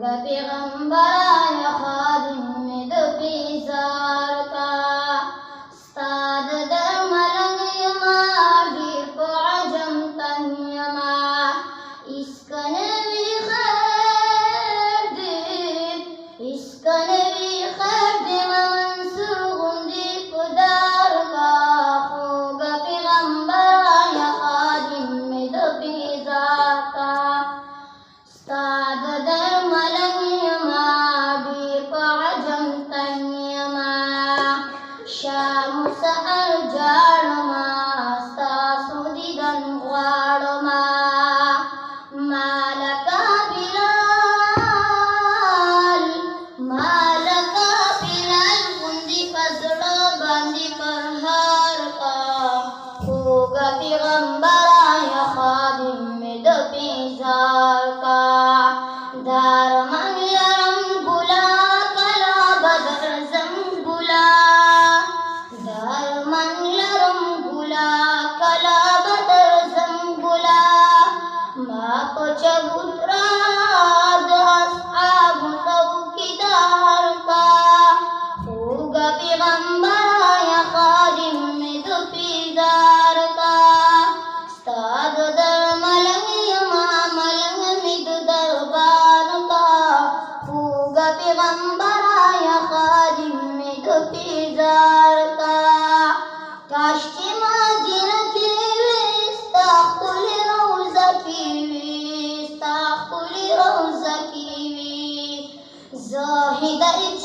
پیغمبر یا خادم می د پیزار کا استاد در ملنګ یما ډیر په عجم تن یما اسکنوي خیر دې اسکنوي خیر دې منصور غوندې په دار کا خوږ پیغمبر یا خادم می د پیزار کا استاد در ملنګ یما ډیر په عجم تن یما شام سحر جاړما ستاسو دیدن غواړما مالکا بلال غوندې په زړه باندې پرهار کا خوږ پیغمبر یا خادم مې د پیزار کا دارمن لرم ګلا کلا بدر زم ګلا دارمن لرم ګلا کلا بدر زم ګلا ما په چبوترا د اصحاب څوکیدار کا خوږ پیغمبر یا خادم مې د پیزار کا استاد در ملنګ یما ملنګ مې د دربار کا خوږ پیغمبر یا خادم مې د پیزار کا کاش چې مدینه کې وې ستا ښکلې روضه کې وې ستا ښکلې روضه کې وې زه هدایت